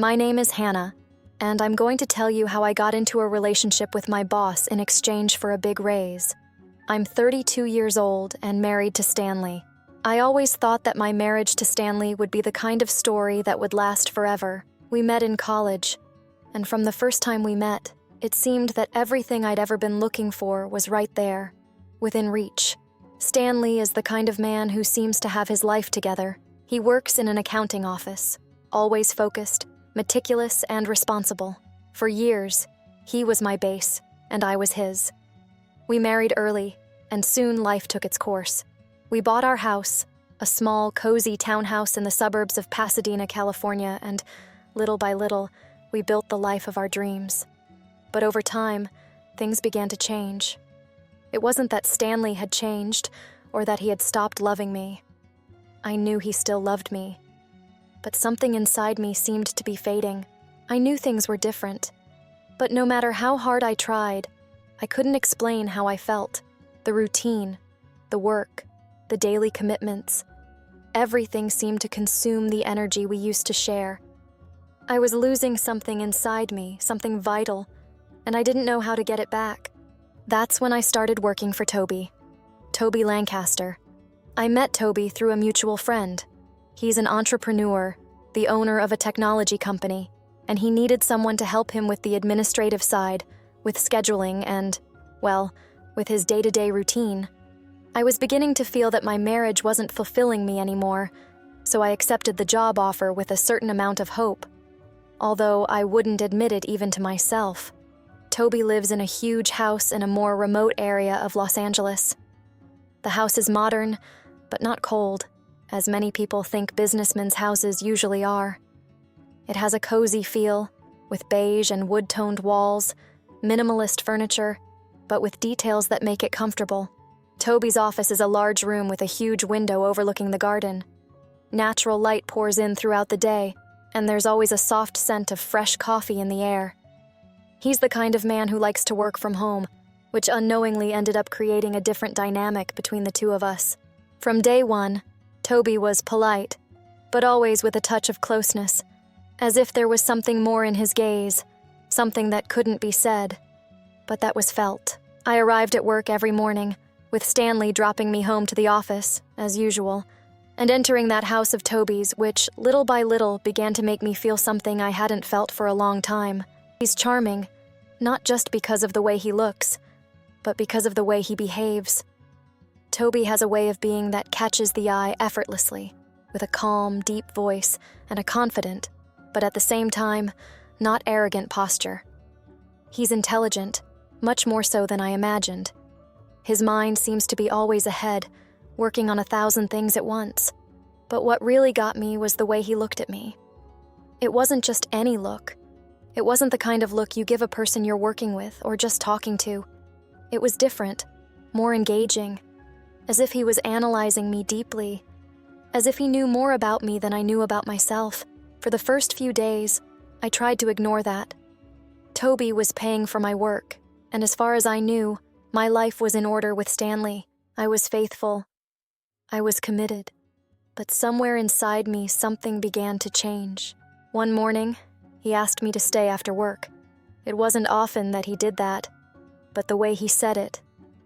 My name is Hannah, and I'm going to tell you how I got into a relationship with my boss in exchange for a big raise. I'm 32 years old and married to Stanley. I always thought that my marriage to Stanley would be the kind of story that would last forever. We met in college, and from the first time we met, it seemed that everything I'd ever been looking for was right there, within reach. Stanley is the kind of man who seems to have his life together. He works in an accounting office, always focused, meticulous, and responsible. For years, he was my base, and I was his. We married early, and soon life took its course. We bought our house, a small, cozy townhouse in the suburbs of Pasadena, California, and little by little, we built the life of our dreams. But over time, things began to change. It wasn't that Stanley had changed, or that he had stopped loving me. I knew he still loved me. But something inside me seemed to be fading. I knew things were different. But no matter how hard I tried, I couldn't explain how I felt. The routine, the work, the daily commitments. Everything seemed to consume the energy we used to share. I was losing something inside me, something vital, and I didn't know how to get it back. That's when I started working for Toby Lancaster. I met Toby through a mutual friend. He's an entrepreneur, the owner of a technology company, and he needed someone to help him with the administrative side, with scheduling and, well, with his day-to-day routine. I was beginning to feel that my marriage wasn't fulfilling me anymore, so I accepted the job offer with a certain amount of hope, although I wouldn't admit it even to myself. Toby lives in a huge house in a more remote area of Los Angeles. The house is modern, but not cold, as many people think businessmen's houses usually are. It has a cozy feel, with beige and wood-toned walls, minimalist furniture, but with details that make it comfortable. Toby's office is a large room with a huge window overlooking the garden. Natural light pours in throughout the day, and there's always a soft scent of fresh coffee in the air. He's the kind of man who likes to work from home, which unknowingly ended up creating a different dynamic between the two of us. From day one, Toby was polite, but always with a touch of closeness, as if there was something more in his gaze, something that couldn't be said, but that was felt. I arrived at work every morning, with Stanley dropping me home to the office, as usual, and entering that house of Toby's, which, little by little, began to make me feel something I hadn't felt for a long time. He's charming, not just because of the way he looks, but because of the way he behaves. Toby has a way of being that catches the eye effortlessly, with a calm, deep voice and a confident, but at the same time, not arrogant posture. He's intelligent, much more so than I imagined. His mind seems to be always ahead, working on 1,000 things at once. But what really got me was the way he looked at me. It wasn't just any look. It wasn't the kind of look you give a person you're working with or just talking to. It was different, more engaging, as if he was analyzing me deeply, as if he knew more about me than I knew about myself. For the first few days, I tried to ignore that. Toby was paying for my work, and as far as I knew, my life was in order with Stanley. I was faithful. I was committed. But somewhere inside me, something began to change. One morning, he asked me to stay after work. It wasn't often that he did that, but the way he said it,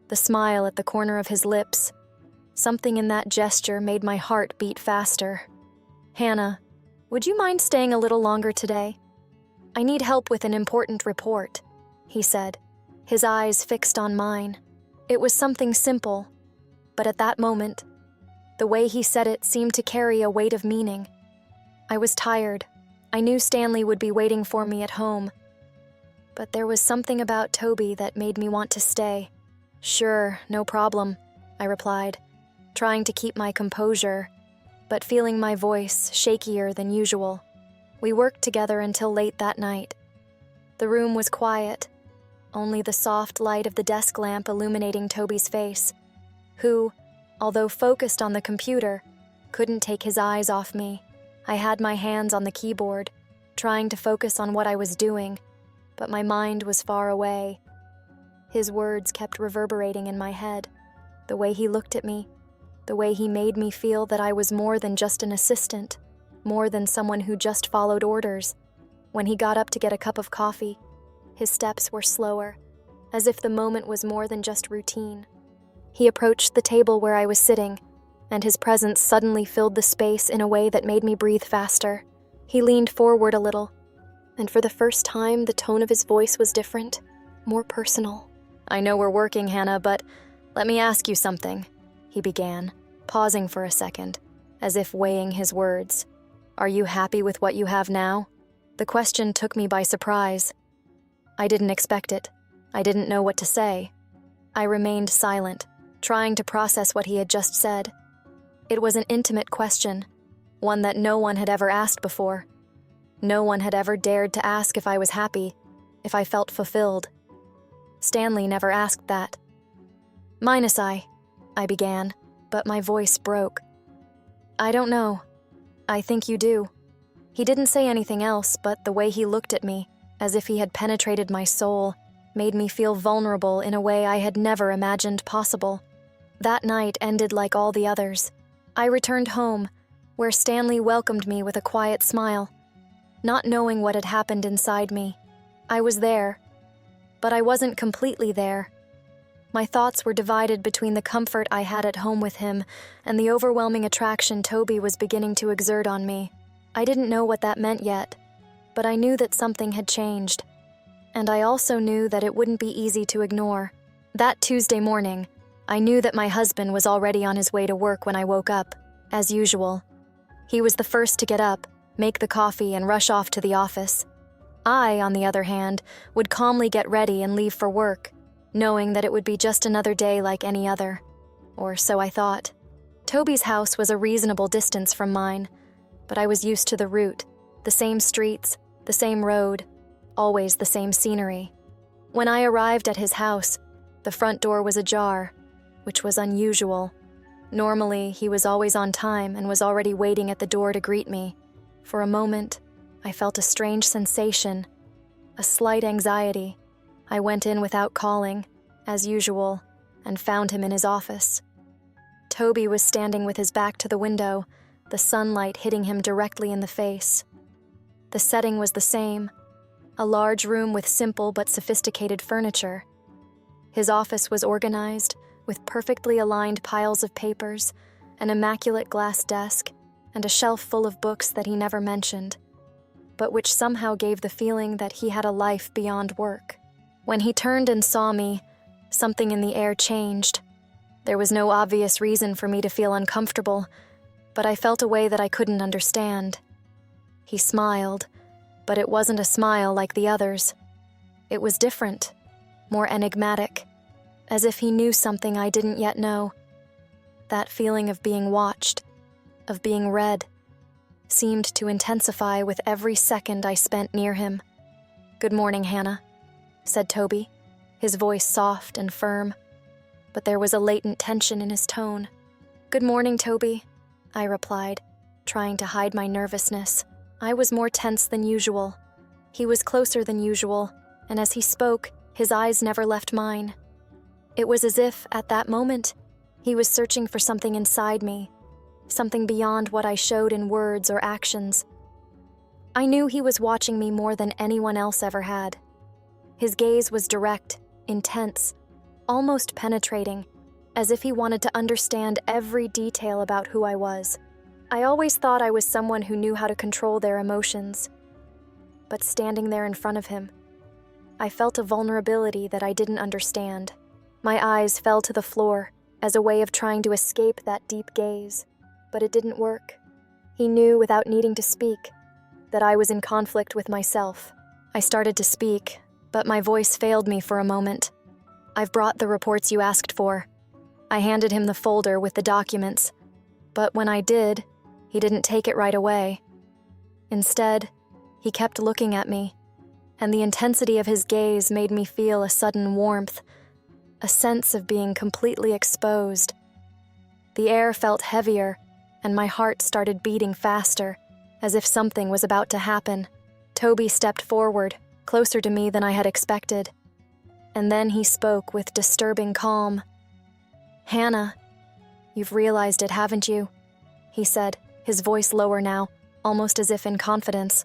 the smile at the corner of his lips, something in that gesture made my heart beat faster. "Hannah, would you mind staying a little longer today? I need help with an important report," he said, his eyes fixed on mine. It was something simple, but at that moment, the way he said it seemed to carry a weight of meaning. I was tired. I knew Stanley would be waiting for me at home, but there was something about Toby that made me want to stay. "Sure, no problem," I replied, trying to keep my composure, but feeling my voice shakier than usual. We worked together until late that night. The room was quiet, only the soft light of the desk lamp illuminating Toby's face, who, although focused on the computer, couldn't take his eyes off me. I had my hands on the keyboard, trying to focus on what I was doing, but my mind was far away. His words kept reverberating in my head, the way he looked at me, the way he made me feel that I was more than just an assistant, more than someone who just followed orders. When he got up to get a cup of coffee, his steps were slower, as if the moment was more than just routine. He approached the table where I was sitting, and his presence suddenly filled the space in a way that made me breathe faster. He leaned forward a little, and for the first time, the tone of his voice was different, more personal. "I know we're working, Hannah, but let me ask you something," he began, pausing for a second, as if weighing his words. "Are you happy with what you have now?" The question took me by surprise. I didn't expect it. I didn't know what to say. I remained silent, trying to process what he had just said. It was an intimate question, one that no one had ever asked before. No one had ever dared to ask if I was happy, if I felt fulfilled. Stanley never asked that. "Minus I began, but my voice broke. "I don't know. I think you do." He didn't say anything else, but the way he looked at me, as if he had penetrated my soul, made me feel vulnerable in a way I had never imagined possible. That night ended like all the others. I returned home, where Stanley welcomed me with a quiet smile. Not knowing what had happened inside me, I was there, but I wasn't completely there. My thoughts were divided between the comfort I had at home with him and the overwhelming attraction Toby was beginning to exert on me. I didn't know what that meant yet, but I knew that something had changed. And I also knew that it wouldn't be easy to ignore. That Tuesday morning, I knew that my husband was already on his way to work when I woke up, as usual. He was the first to get up, make the coffee, and rush off to the office. I, on the other hand, would calmly get ready and leave for work, knowing that it would be just another day like any other. Or so I thought. Toby's house was a reasonable distance from mine, but I was used to the route, the same streets, the same road, always the same scenery. When I arrived at his house, the front door was ajar, which was unusual. Normally, he was always on time and was already waiting at the door to greet me. For a moment, I felt a strange sensation, a slight anxiety. I went in without calling, as usual, and found him in his office. Toby was standing with his back to the window, the sunlight hitting him directly in the face. The setting was the same, a large room with simple but sophisticated furniture. His office was organized, with perfectly aligned piles of papers, an immaculate glass desk, and a shelf full of books that he never mentioned, but which somehow gave the feeling that he had a life beyond work. When he turned and saw me, something in the air changed. There was no obvious reason for me to feel uncomfortable, but I felt a way that I couldn't understand. He smiled, but it wasn't a smile like the others. It was different, more enigmatic, as if he knew something I didn't yet know. That feeling of being watched, of being read, seemed to intensify with every second I spent near him. "Good morning, Hannah," said Toby, his voice soft and firm, but there was a latent tension in his tone. "Good morning, Toby," I replied, trying to hide my nervousness. I was more tense than usual. He was closer than usual, and as he spoke, his eyes never left mine. It was as if, at that moment, he was searching for something inside me, something beyond what I showed in words or actions. I knew he was watching me more than anyone else ever had. His gaze was direct, intense, almost penetrating, as if he wanted to understand every detail about who I was. I always thought I was someone who knew how to control their emotions. But standing there in front of him, I felt a vulnerability that I didn't understand. My eyes fell to the floor as a way of trying to escape that deep gaze, but it didn't work. He knew without needing to speak that I was in conflict with myself. I started to speak, but my voice failed me for a moment. "I've brought the reports you asked for." I handed him the folder with the documents, but when I did, he didn't take it right away. Instead, he kept looking at me, and the intensity of his gaze made me feel a sudden warmth, a sense of being completely exposed. The air felt heavier, and my heart started beating faster, as if something was about to happen. Toby stepped forward, closer to me than I had expected, and then he spoke with disturbing calm. "Hannah, you've realized it, haven't you?" he said, his voice lower now, almost as if in confidence.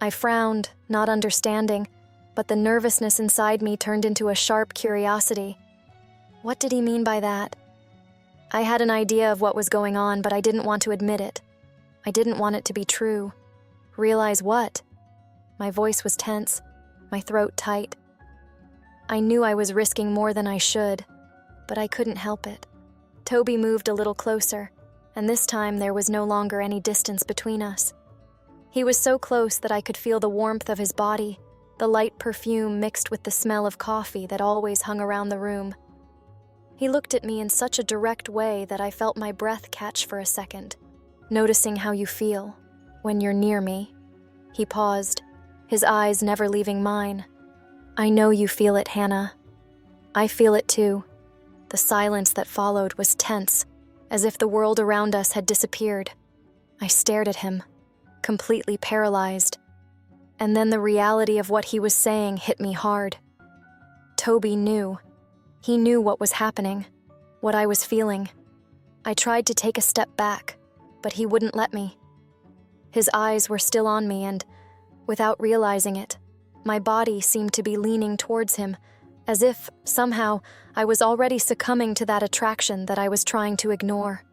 I frowned, not understanding, but the nervousness inside me turned into a sharp curiosity. What did he mean by that? I had an idea of what was going on, but I didn't want to admit it. I didn't want it to be true. Realize what? My voice was tense, my throat tight. I knew I was risking more than I should, but I couldn't help it. Toby moved a little closer, and this time there was no longer any distance between us. He was so close that I could feel the warmth of his body, the light perfume mixed with the smell of coffee that always hung around the room. He looked at me in such a direct way that I felt my breath catch for a second, noticing how you feel when you're near me. He paused, his eyes never leaving mine. I know you feel it, Hannah. I feel it too. The silence that followed was tense, as if the world around us had disappeared. I stared at him, completely paralyzed. And then the reality of what he was saying hit me hard. Toby knew. He knew what was happening, what I was feeling. I tried to take a step back, but he wouldn't let me. His eyes were still on me and, without realizing it, my body seemed to be leaning towards him, as if, somehow, I was already succumbing to that attraction that I was trying to ignore.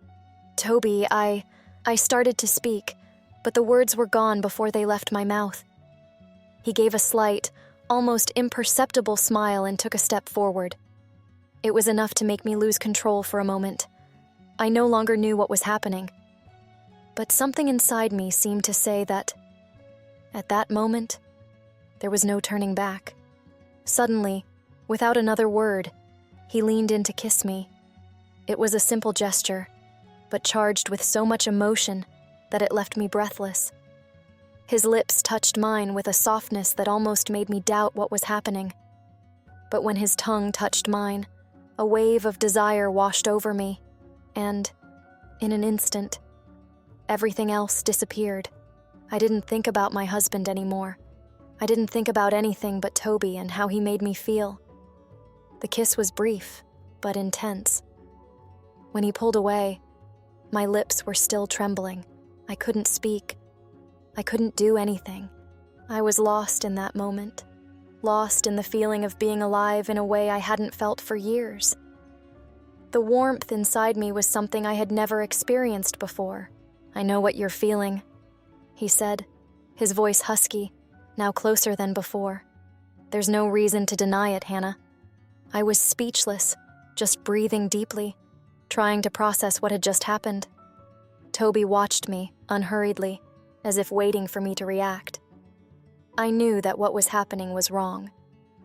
Toby, I started to speak, but the words were gone before they left my mouth. He gave a slight, almost imperceptible smile and took a step forward. It was enough to make me lose control for a moment. I no longer knew what was happening. But something inside me seemed to say that, at that moment, there was no turning back. Suddenly, without another word, he leaned in to kiss me. It was a simple gesture, but charged with so much emotion that it left me breathless. His lips touched mine with a softness that almost made me doubt what was happening. But when his tongue touched mine, a wave of desire washed over me, and, in an instant, everything else disappeared. I didn't think about my husband anymore. I didn't think about anything but Toby and how he made me feel. The kiss was brief, but intense. When he pulled away, my lips were still trembling. I couldn't speak. I couldn't do anything. I was lost in that moment, lost in the feeling of being alive in a way I hadn't felt for years. The warmth inside me was something I had never experienced before. I know what you're feeling, he said, his voice husky, now closer than before. There's no reason to deny it, Hannah. I was speechless, just breathing deeply, trying to process what had just happened. Toby watched me, unhurriedly, as if waiting for me to react. I knew that what was happening was wrong,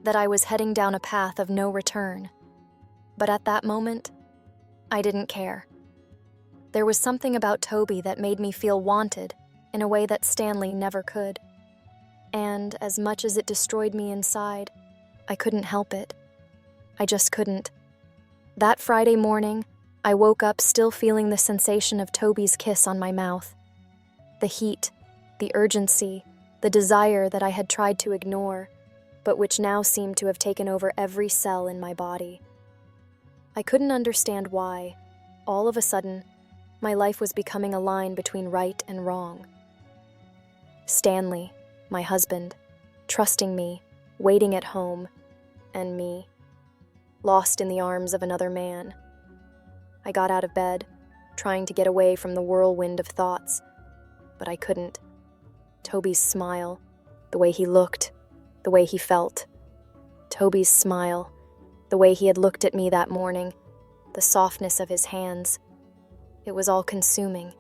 that I was heading down a path of no return. But at that moment, I didn't care. There was something about Toby that made me feel wanted in a way that Stanley never could. And as much as it destroyed me inside, I couldn't help it. I just couldn't. That Friday morning, I woke up still feeling the sensation of Toby's kiss on my mouth. The heat, the urgency, the desire that I had tried to ignore, but which now seemed to have taken over every cell in my body. I couldn't understand why, all of a sudden, my life was becoming a line between right and wrong. Stanley, my husband, trusting me, waiting at home, and me, lost in the arms of another man. I got out of bed, trying to get away from the whirlwind of thoughts, but I couldn't. Toby's smile, the way he looked, the way he felt. Toby's smile, the way he had looked at me that morning, the softness of his hands. It was all consuming.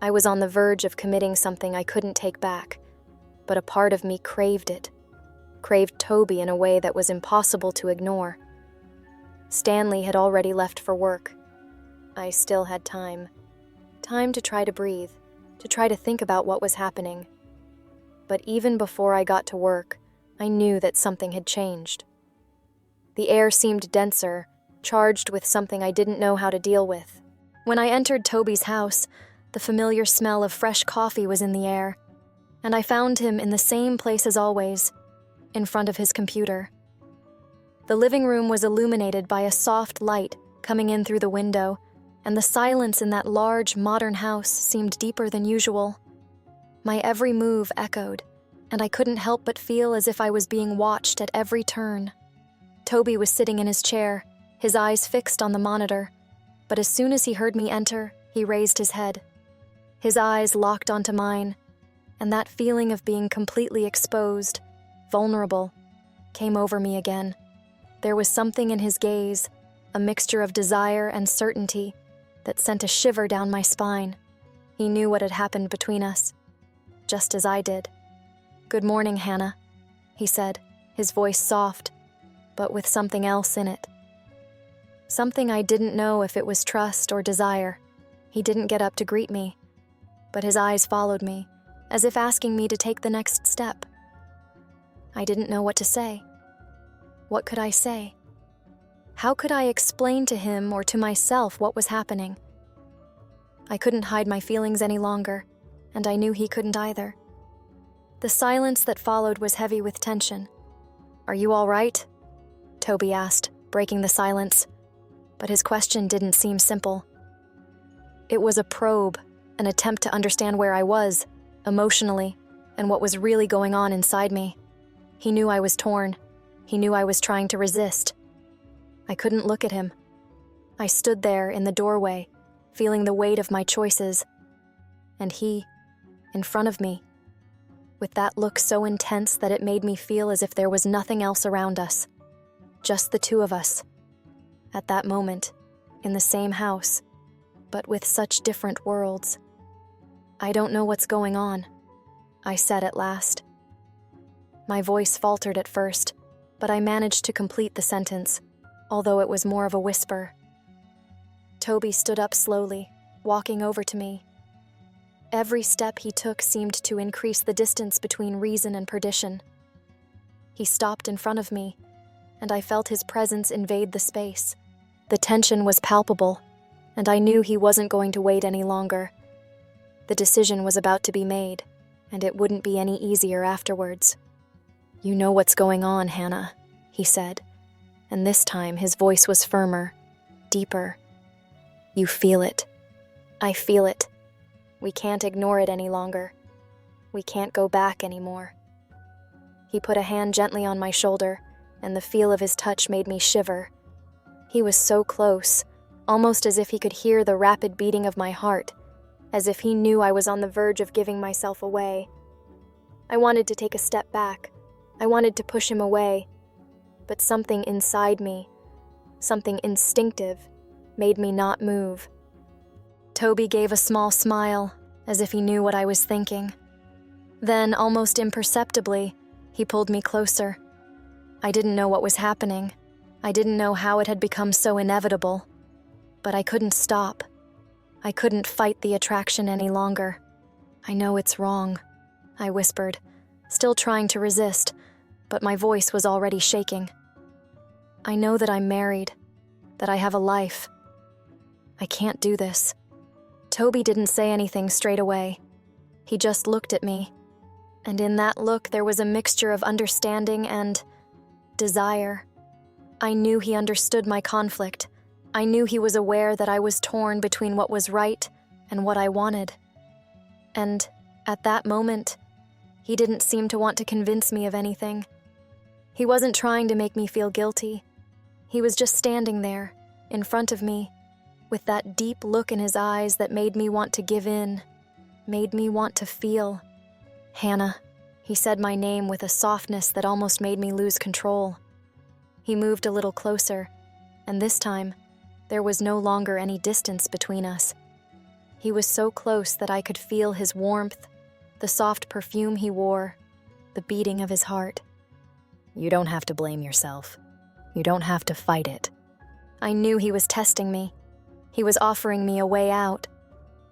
I was on the verge of committing something I couldn't take back, but a part of me craved it, craved Toby in a way that was impossible to ignore. Stanley had already left for work. I still had time to try to breathe, to try to think about what was happening. But even before I got to work, I knew that something had changed. The air seemed denser, charged with something I didn't know how to deal with. When I entered Toby's house, the familiar smell of fresh coffee was in the air, and I found him in the same place as always, in front of his computer. The living room was illuminated by a soft light coming in through the window, and the silence in that large, modern house seemed deeper than usual. My every move echoed, and I couldn't help but feel as if I was being watched at every turn. Toby was sitting in his chair, his eyes fixed on the monitor, but as soon as he heard me enter, he raised his head. His eyes locked onto mine, and that feeling of being completely exposed, vulnerable, came over me again. There was something in his gaze, a mixture of desire and certainty, that sent a shiver down my spine. He knew what had happened between us, just as I did. "Good morning, Hannah," he said, his voice soft, but with something else in it. Something I didn't know if it was trust or desire. He didn't get up to greet me, but his eyes followed me, as if asking me to take the next step. I didn't know what to say. What could I say? How could I explain to him or to myself what was happening? I couldn't hide my feelings any longer, and I knew he couldn't either. The silence that followed was heavy with tension. "Are you all right?" Toby asked, breaking the silence, but his question didn't seem simple. It was a probe, an attempt to understand where I was, emotionally, and what was really going on inside me. He knew I was torn. He knew I was trying to resist. I couldn't look at him. I stood there in the doorway, feeling the weight of my choices, and he, in front of me, with that look so intense that it made me feel as if there was nothing else around us. Just the two of us. At that moment, in the same house, but with such different worlds. "I don't know what's going on," I said at last. My voice faltered at first, but I managed to complete the sentence, although it was more of a whisper. Toby stood up slowly, walking over to me. Every step he took seemed to increase the distance between reason and perdition. He stopped in front of me, and I felt his presence invade the space. The tension was palpable, and I knew he wasn't going to wait any longer. The decision was about to be made, and it wouldn't be any easier afterwards. "You know what's going on, Hannah," he said, and this time his voice was firmer, deeper. "You feel it. I feel it. We can't ignore it any longer. We can't go back anymore." He put a hand gently on my shoulder, and the feel of his touch made me shiver. He was so close, almost as if he could hear the rapid beating of my heart, as if he knew I was on the verge of giving myself away. I wanted to take a step back. I wanted to push him away, but something inside me, something instinctive, made me not move. Toby gave a small smile, as if he knew what I was thinking. Then, almost imperceptibly, he pulled me closer. I didn't know what was happening. I didn't know how it had become so inevitable. But I couldn't stop. I couldn't fight the attraction any longer. "I know it's wrong," I whispered, still trying to resist, but my voice was already shaking. "I know that I'm married, that I have a life. I can't do this." Toby didn't say anything straight away. He just looked at me, and in that look there was a mixture of understanding and desire. I knew he understood my conflict. I knew he was aware that I was torn between what was right and what I wanted. And at that moment, he didn't seem to want to convince me of anything. He wasn't trying to make me feel guilty. He was just standing there, in front of me, with that deep look in his eyes that made me want to give in, made me want to feel. "Hannah," he said my name with a softness that almost made me lose control. He moved a little closer, and this time, there was no longer any distance between us. He was so close that I could feel his warmth, the soft perfume he wore, the beating of his heart. "You don't have to blame yourself. You don't have to fight it." I knew he was testing me. He was offering me a way out,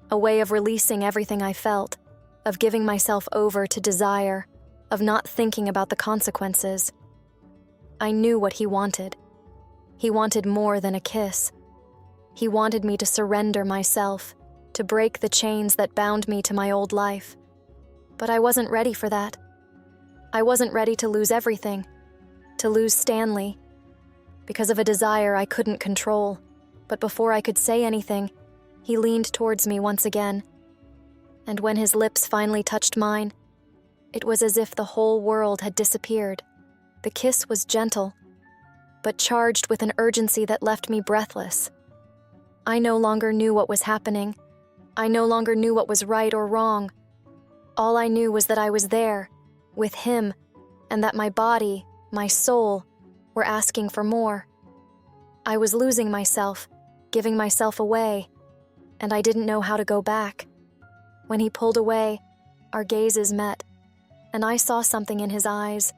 a way of releasing everything I felt, of giving myself over to desire, of not thinking about the consequences. I knew what he wanted. He wanted more than a kiss. He wanted me to surrender myself, to break the chains that bound me to my old life. But I wasn't ready for that. I wasn't ready to lose everything, to lose Stanley, because of a desire I couldn't control. But before I could say anything, he leaned towards me once again. And when his lips finally touched mine, It was as if the whole world had disappeared. The kiss was gentle, but charged with an urgency that left me breathless. I no longer knew what was happening. I no longer knew what was right or wrong. All I knew was that I was there, with him, and that my body, my soul, were asking for more. I was losing myself, giving myself away, and I didn't know how to go back. When he pulled away, our gazes met, and I saw something in his eyes.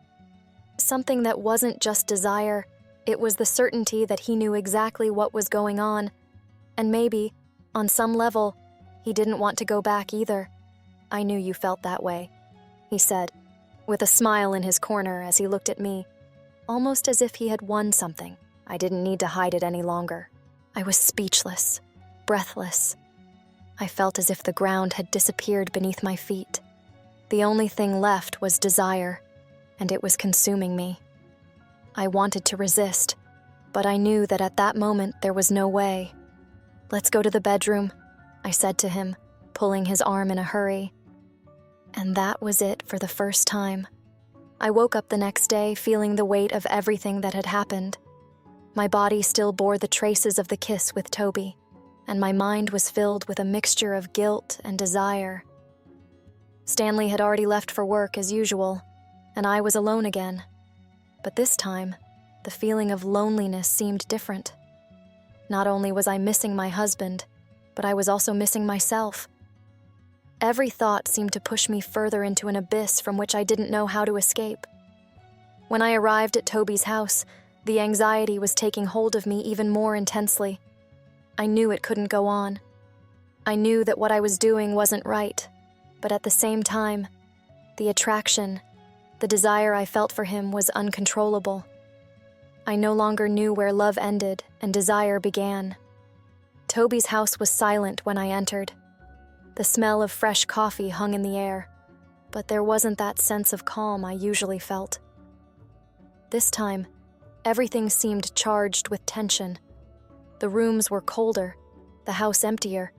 Something that wasn't just desire, it was the certainty that he knew exactly what was going on, and maybe, on some level, he didn't want to go back either. "I knew you felt that way," he said, with a smile in his corner as he looked at me, almost as if he had won something. I didn't need to hide it any longer. I was speechless, breathless. I felt as if the ground had disappeared beneath my feet. The only thing left was desire, and it was consuming me. I wanted to resist, but I knew that at that moment there was no way. "Let's go to the bedroom," I said to him, pulling his arm in a hurry. And that was it for the first time. I woke up the next day feeling the weight of everything that had happened. My body still bore the traces of the kiss with Toby, and my mind was filled with a mixture of guilt and desire. Stanley had already left for work as usual, and I was alone again. But this time, the feeling of loneliness seemed different. Not only was I missing my husband, but I was also missing myself. Every thought seemed to push me further into an abyss from which I didn't know how to escape. When I arrived at Toby's house, the anxiety was taking hold of me even more intensely. I knew it couldn't go on. I knew that what I was doing wasn't right, but at the same time, the attraction, the desire I felt for him was uncontrollable. I no longer knew where love ended and desire began. Toby's house was silent when I entered. The smell of fresh coffee hung in the air, but there wasn't that sense of calm I usually felt. This time, everything seemed charged with tension. The rooms were colder, the house emptier.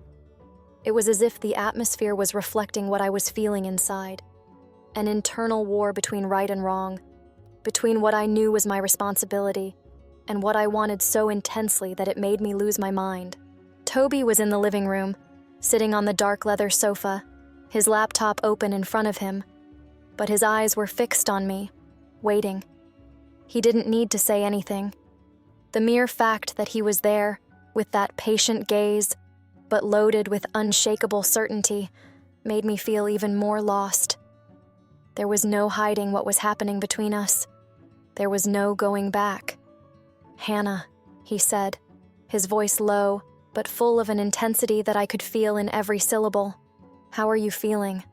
It was as if the atmosphere was reflecting what I was feeling inside. An internal war between right and wrong, between what I knew was my responsibility and what I wanted so intensely that it made me lose my mind. Toby was in the living room, sitting on the dark leather sofa, his laptop open in front of him, but his eyes were fixed on me, waiting. He didn't need to say anything. The mere fact that he was there, with that patient gaze, but loaded with unshakable certainty, made me feel even more lost. There was no hiding what was happening between us. There was no going back. "Hannah," he said, his voice low, but full of an intensity that I could feel in every syllable. "How are you feeling?"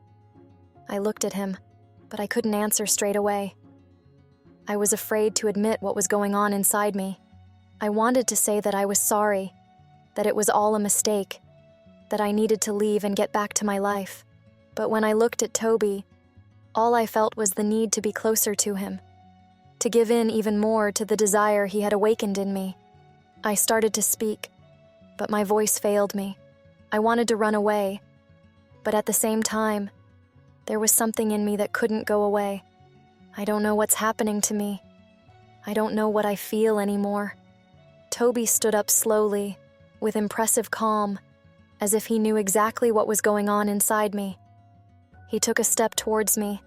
I looked at him, but I couldn't answer straight away. I was afraid to admit what was going on inside me. I wanted to say that I was sorry, that it was all a mistake, that I needed to leave and get back to my life. But when I looked at Toby, all I felt was the need to be closer to him, to give in even more to the desire he had awakened in me. I started to speak, but my voice failed me. I wanted to run away, but at the same time, there was something in me that couldn't go away. I don't know what's happening to me. I don't know what I feel anymore. Toby stood up slowly, with impressive calm, as if he knew exactly what was going on inside me. He took a step towards me,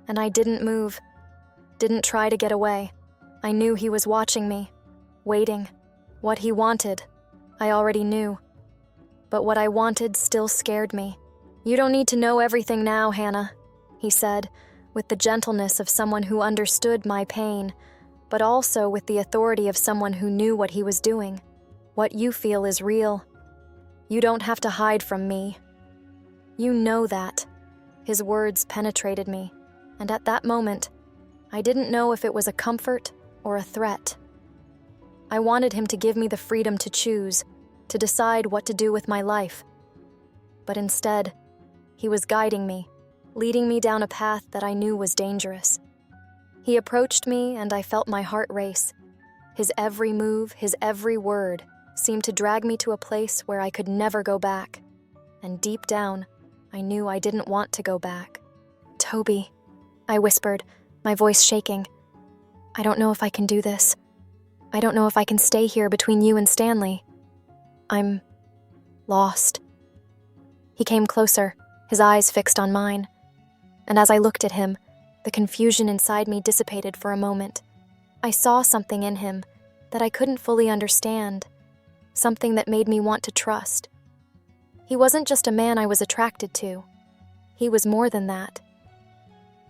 and I didn't move, didn't try to get away. I knew he was watching me, waiting. What he wanted, I already knew. But what I wanted still scared me. "You don't need to know everything now, Hannah," he said, with the gentleness of someone who understood my pain, but also with the authority of someone who knew what he was doing. "What you feel is real. You don't have to hide from me. You know that." His words penetrated me, and at that moment, I didn't know if it was a comfort or a threat. I wanted him to give me the freedom to choose, to decide what to do with my life. But instead, he was guiding me, leading me down a path that I knew was dangerous. He approached me and I felt my heart race. His every move, his every word, seemed to drag me to a place where I could never go back. And deep down, I knew I didn't want to go back. "Toby," I whispered, my voice shaking. I don't know if I can do this. I don't know if I can stay here between you and Stanley. I'm lost. He came closer, his eyes fixed on mine. And as I looked at him, the confusion inside me dissipated for a moment. I saw something in him that I couldn't fully understand, something that made me want to trust. He wasn't just a man I was attracted to. He was more than that.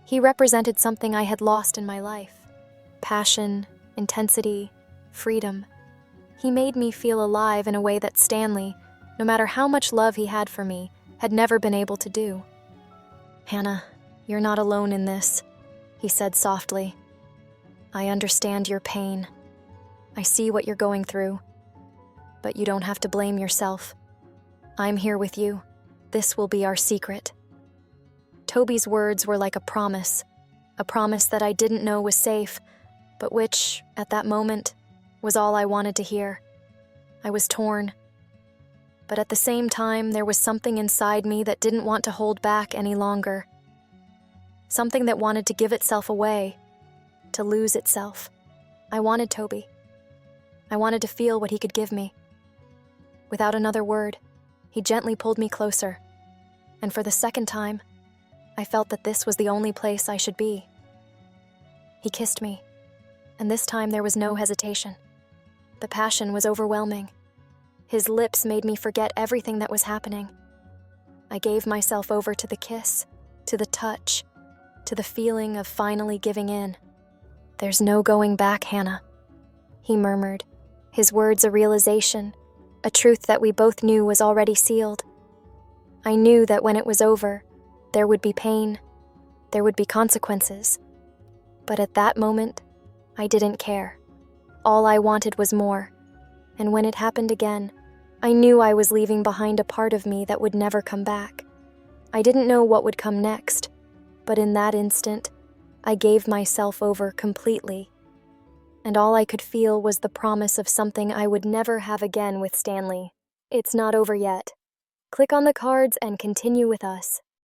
He represented something I had lost in my life. Passion, intensity, freedom. He made me feel alive in a way that Stanley, no matter how much love he had for me, had never been able to do. "Hannah, you're not alone in this," he said softly. "I understand your pain. I see what you're going through. But you don't have to blame yourself. I'm here with you. This will be our secret." Toby's words were like a promise that I didn't know was safe, but which, at that moment, was all I wanted to hear. I was torn. But at the same time, there was something inside me that didn't want to hold back any longer. Something that wanted to give itself away, to lose itself. I wanted Toby. I wanted to feel what he could give me. Without another word, he gently pulled me closer, and for the second time, I felt that this was the only place I should be. He kissed me, and this time there was no hesitation. The passion was overwhelming. His lips made me forget everything that was happening. I gave myself over to the kiss, to the touch, to the feeling of finally giving in. "There's no going back, Hannah," he murmured, his words a realization, a truth that we both knew was already sealed. I knew that when it was over, there would be pain, there would be consequences. But at that moment, I didn't care. All I wanted was more, and when it happened again, I knew I was leaving behind a part of me that would never come back. I didn't know what would come next, but in that instant, I gave myself over completely. And all I could feel was the promise of something I would never have again with Stanley. It's not over yet. Click on the cards and continue with us.